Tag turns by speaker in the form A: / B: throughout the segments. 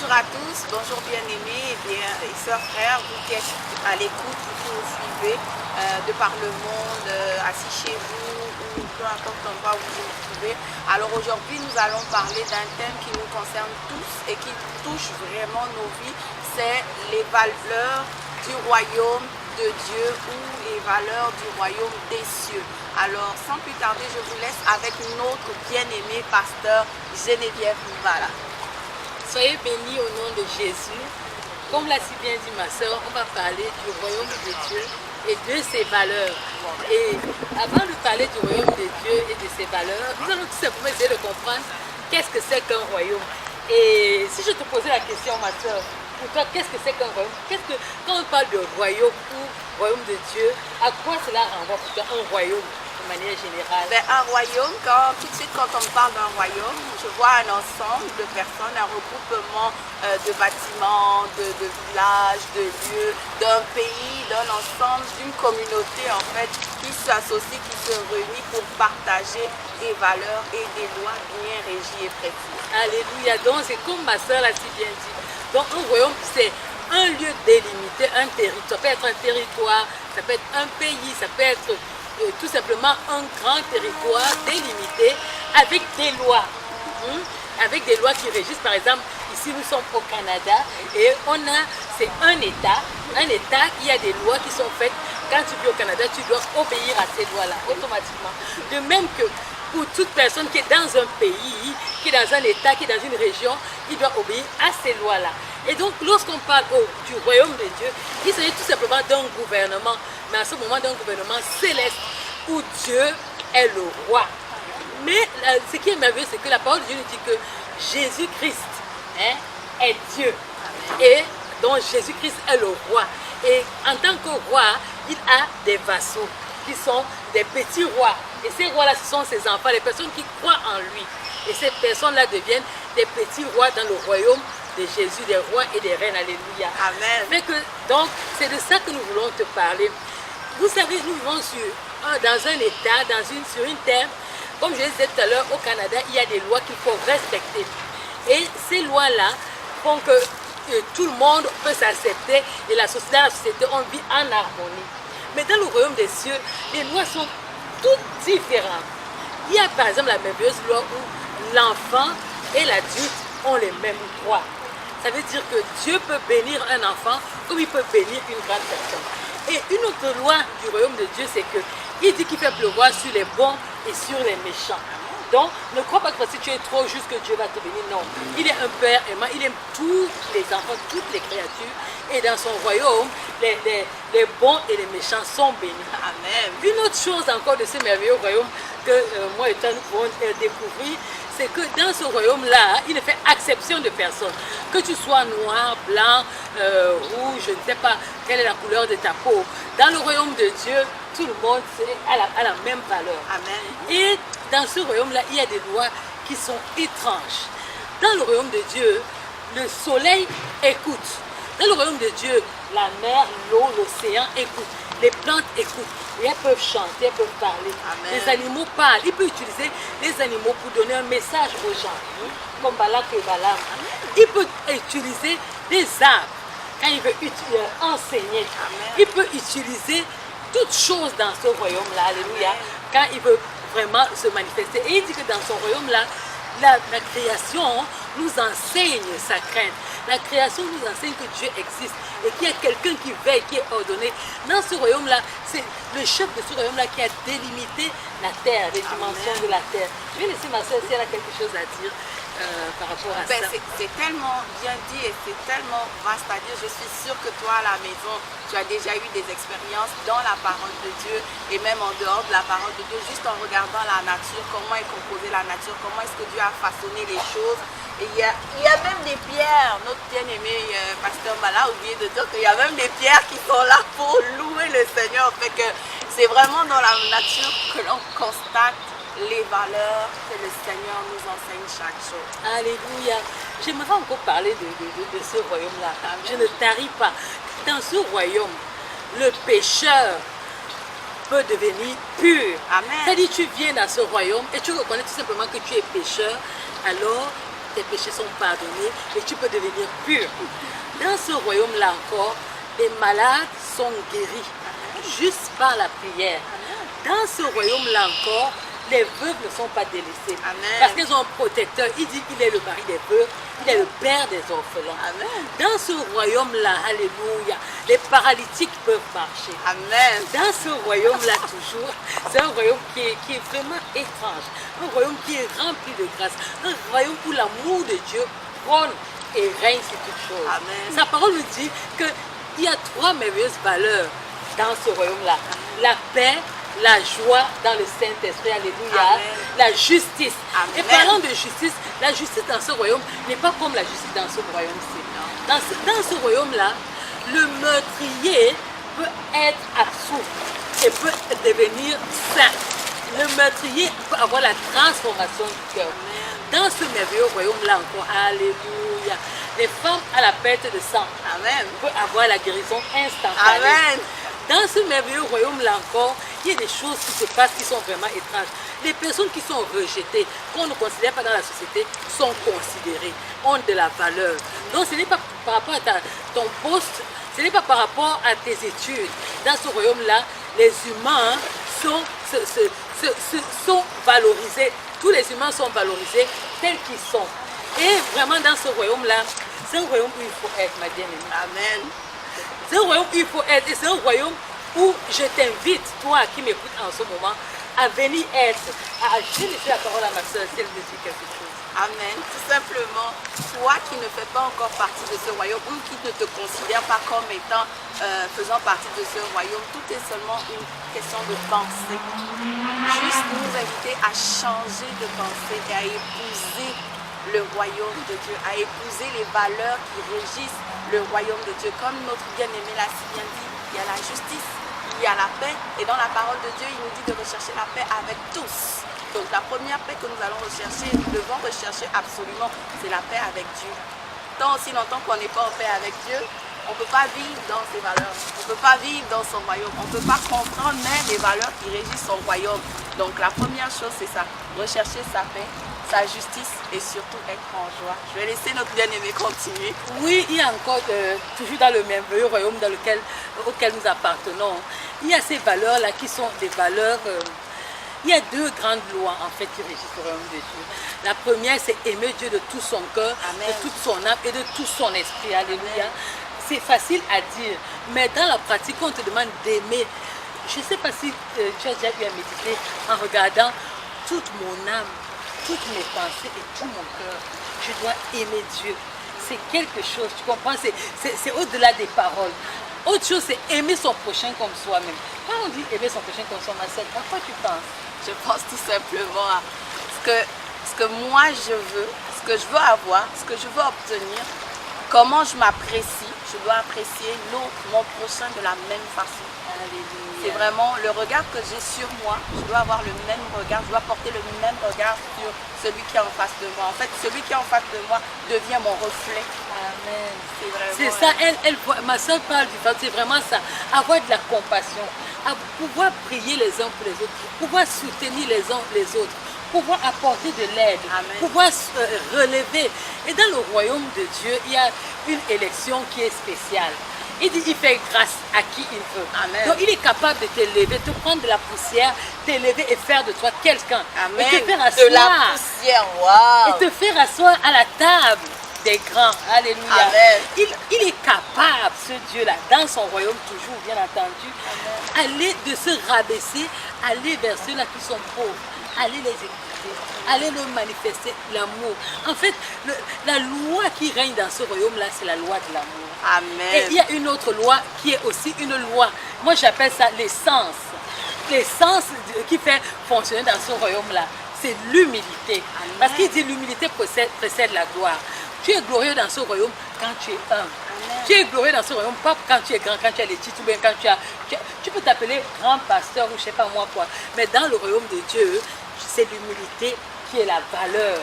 A: Bonjour à tous, bonjour bien-aimés et sœurs, frères, vous qui êtes à l'écoute, vous qui nous suivez de par le monde, assis chez vous ou peu importe l'endroit où vous vous trouvez. Alors aujourd'hui, nous allons parler d'un thème qui nous concerne tous et qui touche vraiment nos vies, c'est les valeurs du royaume de Dieu ou les valeurs du royaume des cieux. Alors sans plus tarder, je vous laisse avec notre bien-aimé pasteur Geneviève Mouvala.
B: Soyez bénis au nom de Jésus. Comme l'a si bien dit ma soeur, on va parler du royaume de Dieu et de ses valeurs. Et avant de parler du royaume de Dieu et de ses valeurs, nous allons tout simplement essayer de comprendre qu'est-ce que c'est qu'un royaume. Et si je te posais la question, ma soeur, pour toi, qu'est-ce que c'est qu'un royaume? Quand on parle de royaume ou royaume de Dieu, à quoi cela renvoie pour toi un royaume de manière générale?
A: Un royaume, tout de suite quand on parle d'un royaume, je vois un ensemble de personnes, un regroupement de bâtiments, de villages, de lieux, d'un pays, d'un ensemble, d'une communauté en fait qui s'associe, qui se réunit pour partager des valeurs et des lois bien régies et précises.
B: Alléluia. Donc c'est comme ma soeur l'a si bien dit. Donc un royaume, c'est un lieu délimité, un territoire. Ça peut être un territoire, ça peut être un pays, ça peut être tout simplement un grand territoire délimité avec des lois. Avec des lois qui régissent, par exemple, ici nous sommes au Canada et c'est un État qui a des lois qui sont faites. Quand tu vis au Canada, tu dois obéir à ces lois-là automatiquement. De même que pour toute personne qui est dans un pays, qui est dans un État, qui est dans une région, il doit obéir à ces lois-là. Et donc, lorsqu'on parle du royaume de Dieu, il s'agit tout simplement d'un gouvernement, mais à ce moment d'un gouvernement céleste où Dieu est le roi. Mais ce qui est merveilleux, c'est que la parole de Dieu nous dit que Jésus-Christ est Dieu. Et donc Jésus-Christ est le roi. Et en tant que roi, il a des vassaux qui sont des petits rois. Et ces rois-là, ce sont ses enfants, les personnes qui croient en lui. Et ces personnes-là deviennent des petits rois dans le royaume de Jésus, des rois et des reines. Alléluia.
A: Amen.
B: Donc, c'est de ça que nous voulons te parler. Vous savez, nous vivons dans un État, sur une terre. Comme je disais tout à l'heure, au Canada, il y a des lois qu'il faut respecter. Et ces lois-là font que tout le monde peut s'accepter et dans la société, on vit en harmonie. Mais dans le royaume des cieux, les lois sont toutes différentes. Il y a par exemple la merveilleuse loi où l'enfant et l'adulte ont les mêmes droits. Ça veut dire que Dieu peut bénir un enfant comme il peut bénir une grande personne. Et une autre loi du royaume de Dieu, c'est qu'il dit qu'il fait pleuvoir sur les bons et sur les méchants. Donc, ne crois pas que parce que tu es trop juste que Dieu va te bénir. Non, il est un Père aimant, il aime tous les enfants, toutes les créatures. Et dans son royaume, les bons et les méchants sont bénis.
A: Amen.
B: Une autre chose encore de ce merveilleux royaume que moi et toi nous pouvons découvrir, c'est que dans ce royaume-là, il ne fait exception de personne. Que tu sois noir, blanc, rouge, je ne sais pas quelle est la couleur de ta peau. Dans le royaume de Dieu, tout le monde a la même valeur.
A: Amen.
B: Et dans ce royaume-là, il y a des lois qui sont étranges. Dans le royaume de Dieu, le soleil écoute. Dans le royaume de Dieu, la mer, l'eau, l'océan écoutent. Les plantes écoutent. Et elles peuvent chanter, elles peuvent parler.
A: Amen.
B: Les animaux parlent. Il peut utiliser les animaux pour donner un message aux gens. Comme Balak et Balaam. Il peut utiliser des arbres quand il veut enseigner.
A: Amen.
B: Il peut utiliser toutes choses dans ce royaume-là. Alléluia. Quand il veut vraiment se manifester. Et il dit que dans son royaume-là, la création nous enseigne sa crainte. La création nous enseigne que Dieu existe et qu'il y a quelqu'un qui veille, qui est ordonné. Dans ce royaume-là, c'est le chef de ce royaume-là qui a délimité la terre, les dimensions de la terre. Je vais laisser ma soeur si elle a quelque chose à dire par rapport à ça.
A: C'est tellement bien dit et c'est tellement vaste à dire. Je suis sûre que toi à la maison, tu as déjà eu des expériences dans la parole de Dieu et même en dehors de la parole de Dieu, juste en regardant la nature, comment est composée la nature, comment est-ce que Dieu a façonné les choses. Et il y a même des pierres, notre bien-aimé pasteur Mala a oublié de dire qu'il y a même des pierres qui sont là pour louer le Seigneur. Fait que c'est vraiment dans la nature que l'on constate les valeurs que le Seigneur nous enseigne chaque jour.
B: Alléluia. J'aimerais encore parler de ce royaume-là. Je ne tarie pas. Dans ce royaume, le pécheur peut devenir pur.
A: Amen.
B: C'est-à-dire tu viens dans ce royaume et tu reconnais tout simplement que tu es pécheur. Alors, tes péchés sont pardonnés et tu peux devenir pur. Dans ce royaume-là encore, les malades sont guéris juste par la prière. Dans ce royaume-là encore, les veuves ne sont pas délaissées.
A: Amen.
B: Parce qu'ils ont un protecteur. Il dit qu'il est le mari des veuves, il est le père des orphelins.
A: Amen.
B: Dans ce royaume-là, alléluia, les paralytiques peuvent marcher.
A: Amen.
B: Dans ce royaume-là, toujours, c'est un royaume qui est vraiment étrange. Un royaume qui est rempli de grâce. Un royaume où l'amour de Dieu prône et règne sur toutes choses.
A: Amen.
B: Sa parole nous dit qu'il y a 3 merveilleuses valeurs dans ce royaume-là. La paix, la joie dans le Saint-Esprit, alléluia,
A: Amen.
B: la justice.
A: Amen.
B: Et parlant de justice, la justice dans ce royaume n'est pas comme la justice dans ce royaume-ci. Dans ce royaume-là, le meurtrier peut être absous et peut devenir saint. Le meurtrier peut avoir la transformation du cœur. Dans ce merveilleux royaume-là encore, alléluia, les femmes à la perte de sang
A: Amen.
B: peuvent avoir la guérison instantanée.
A: Amen.
B: Dans ce merveilleux royaume-là encore, il y a des choses qui se passent qui sont vraiment étranges. Les personnes qui sont rejetées, qu'on ne considère pas dans la société, sont considérées, ont de la valeur. Donc ce n'est pas par rapport à ton poste, ce n'est pas par rapport à tes études. Dans ce royaume-là, les humains sont valorisés. Tous les humains sont valorisés tels qu'ils sont. Et vraiment dans ce royaume-là, c'est un royaume où il faut être, ma bien-aimée.
A: Amen.
B: C'est un royaume où il faut être. Et c'est un royaume où je t'invite, toi qui m'écoutes en ce moment, à venir être. Je vais laisser la parole à ma soeur si elle me dit quelque chose.
A: Amen. Tout simplement, toi qui ne fais pas encore partie de ce royaume ou qui ne te considère pas comme étant faisant partie de ce royaume, tout est seulement une question de pensée. Juste nous inviter à changer de pensée et à épouser le royaume de Dieu, à épouser les valeurs qui régissent le royaume de Dieu. Comme notre bien-aimé l'a si bien dit, il y a la justice, il y a la paix, et dans la parole de Dieu, il nous dit de rechercher la paix avec tous. Donc la première paix que nous allons rechercher, nous devons rechercher absolument, c'est la paix avec Dieu. Tant aussi longtemps qu'on n'est pas en paix avec Dieu, on ne peut pas vivre dans ses valeurs, on ne peut pas vivre dans son royaume, on ne peut pas comprendre même les valeurs qui régissent son royaume. Donc la première chose, c'est ça, rechercher sa paix, sa justice et surtout être en joie. Je vais laisser notre bien-aimé continuer.
B: Oui, il y a encore, toujours dans le merveilleux royaume auquel nous appartenons, il y a ces valeurs-là qui sont des valeurs... il y a 2 grandes lois en fait qui régissent le royaume de Dieu. La première, c'est aimer Dieu de tout son cœur, de toute son âme et de tout son esprit. Alléluia. C'est facile à dire, mais dans la pratique, on te demande d'aimer. Je ne sais pas si tu as déjà eu à méditer en regardant toute mon âme, toutes mes pensées et tout mon cœur. Je dois aimer Dieu. C'est quelque chose, tu comprends? C'est au-delà des paroles. Autre chose, c'est aimer son prochain comme soi-même. Quand on dit aimer son prochain comme soi-même, à quoi tu penses?
A: Je pense tout simplement à ce que moi je veux, ce que je veux avoir, ce que je veux obtenir, comment je m'apprécie. Je dois apprécier l'autre, mon prochain de la même façon. C'est vraiment le regard que j'ai sur moi. Je dois avoir le même regard, je dois porter le même regard sur celui qui est en face de moi. En fait, celui qui est en face de moi devient mon reflet. Amen.
B: C'est ça, ma soeur parle du fait, c'est vraiment ça. Avoir de la compassion, à pouvoir prier les uns pour les autres, pouvoir soutenir les uns les autres, pouvoir apporter de l'aide, pouvoir relever. Et dans le royaume de Dieu, il y a une élection qui est spéciale. Il dit, il fait grâce à qui il veut.
A: Amen.
B: Donc il est capable de t'élever, de prendre de la poussière, t'élever et faire de toi quelqu'un.
A: Amen.
B: Et te faire asseoir.
A: De la poussière, wow.
B: Et te faire asseoir à la table des grands. Alléluia.
A: Amen.
B: Il est capable, ce Dieu-là, dans son royaume toujours, bien entendu, aller de se rabaisser, aller vers ceux-là qui sont pauvres, aller les écouter, aller leur manifester l'amour. En fait, la loi qui règne dans ce royaume-là, c'est la loi de l'amour.
A: Amen.
B: Et il y a une autre loi qui est aussi une loi, moi j'appelle ça l'essence. L'essence qui fait fonctionner dans ce royaume-là, c'est l'humilité. Parce qu'il dit l'humilité précède la gloire. Tu es glorieux dans ce royaume quand tu es humble. Amen. Tu es glorieux dans ce royaume, pas quand tu es grand, quand tu as les titres, ou bien quand tu peux t'appeler grand pasteur ou je ne sais pas moi quoi. Mais dans le royaume de Dieu, c'est l'humilité qui est la valeur.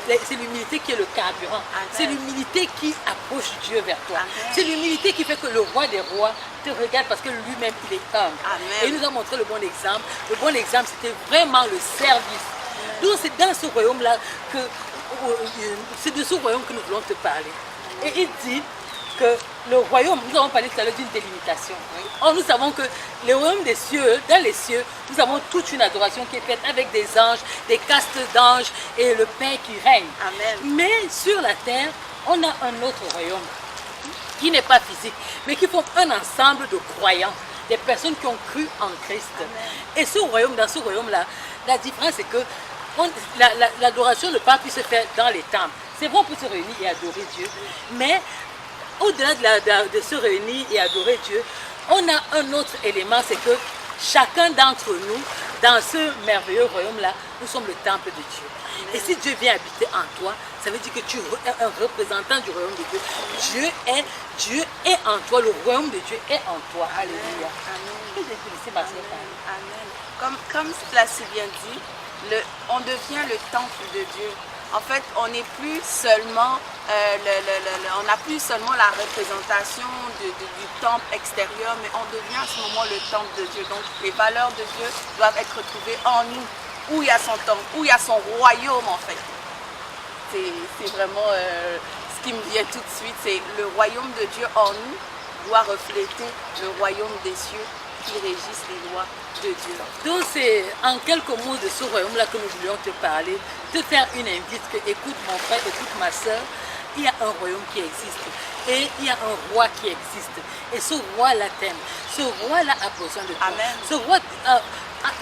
B: C'est l'humilité qui est le carburant. C'est l'humilité qui approche Dieu vers toi. C'est l'humilité qui fait que le roi des rois te regarde parce que lui-même il est humble. Et il nous a montré le bon exemple. Le bon exemple, c'était vraiment le service. Donc c'est dans ce royaume-là que c'est de ce royaume que nous voulons te parler. Et il dit que le royaume, nous avons parlé tout à l'heure d'une délimitation. Or, nous savons que le royaume des cieux, dans les cieux, nous avons toute une adoration qui est faite avec des anges, des castes d'anges et le Père qui règne.
A: Amen.
B: Mais sur la terre, on a un autre royaume qui n'est pas physique, mais qui forme un ensemble de croyants, des personnes qui ont cru en Christ.
A: Amen.
B: Et ce royaume, dans ce royaume-là, la différence c'est que l'adoration ne peut pas se faire dans les temples. C'est vrai, on peut se réunir et adorer Dieu, mais au-delà de se réunir et adorer Dieu, on a un autre élément, c'est que chacun d'entre nous, dans ce merveilleux royaume-là, nous sommes le temple de Dieu. Et si Dieu vient habiter en toi, ça veut dire que tu es un représentant du royaume de Dieu. Dieu est en toi, le royaume de Dieu est en toi. Alléluia.
A: Amen. Comme l'a si bien dit, on devient le temple de Dieu. En fait, on n'est plus seulement, on n'a plus seulement la représentation du temple extérieur, mais on devient à ce moment le temple de Dieu. Donc, les valeurs de Dieu doivent être retrouvées en nous, où il y a son temple, où il y a son royaume en fait. C'est vraiment ce qui me vient tout de suite, c'est le royaume de Dieu en nous doit refléter le royaume des cieux qui régissent les lois de Dieu.
B: Donc c'est en quelques mots de ce royaume-là que nous voulions te parler, te faire une invite que écoute mon frère, écoute ma soeur, il y a un royaume qui existe et il y a un roi qui existe. Et ce roi-là t'aime, ce roi-là a besoin de toi.
A: Amen.
B: Ce roi,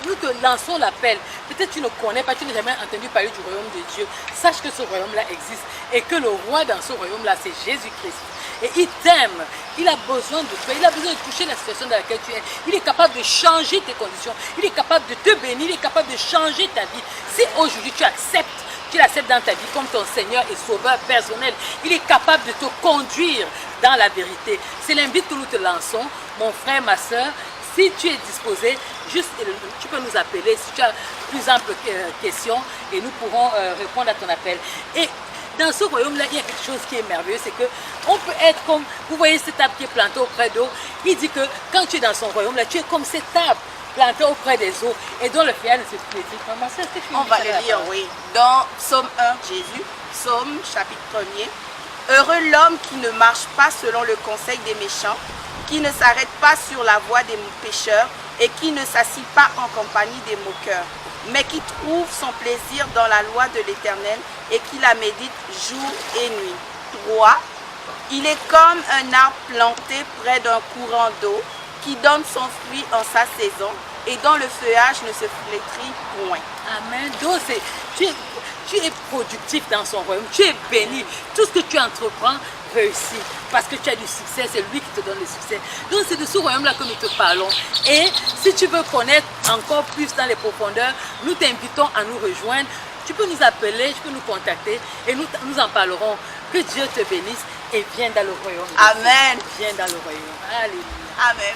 B: nous te lançons l'appel. Peut-être tu ne connais pas, tu n'as jamais entendu parler du royaume de Dieu. Sache que ce royaume-là existe et que le roi dans ce royaume-là, c'est Jésus-Christ. Et il t'aime, il a besoin de toi, il a besoin de toucher la situation dans laquelle tu es. Il est capable de changer tes conditions, il est capable de te bénir, il est capable de changer ta vie. Si aujourd'hui tu l'acceptes dans ta vie comme ton Seigneur et Sauveur personnel, il est capable de te conduire dans la vérité. C'est l'invite que nous te lançons, mon frère, ma soeur. Si tu es disposé, juste, tu peux nous appeler si tu as plus ample questions et nous pourrons répondre à ton appel. Et dans ce royaume-là, il y a quelque chose qui est merveilleux, c'est qu'on peut être comme, vous voyez cette table qui est plantée auprès d'eau, il dit que quand tu es dans son royaume-là, tu es comme cette table plantée auprès des eaux et dont le feuillage ne se flétrit pas.
A: On va le lire, oui. Dans Psaume 1, Jésus, Psaume chapitre 1er. Heureux l'homme qui ne marche pas selon le conseil des méchants, qui ne s'arrête pas sur la voie des pécheurs et qui ne s'assit pas en compagnie des moqueurs, mais qui trouve son plaisir dans la loi de l'Éternel et qui la médite jour et nuit. 3. Il est comme un arbre planté près d'un courant d'eau qui donne son fruit en sa saison et dont le feuillage ne se flétrit point.
B: Amen. Donc tu es productif dans son royaume, tu es béni. Tout ce que tu entreprends réussit parce que tu as du succès, c'est lui qui te donne le succès. Donc c'est de ce royaume-là que nous te parlons. Et si tu veux connaître encore plus dans les profondeurs, nous t'invitons à nous rejoindre. Tu peux nous appeler, tu peux nous contacter et nous en parlerons. Que Dieu te bénisse et viens dans le royaume.
A: Amen.
B: Viens dans le royaume. Alléluia.
A: Amen.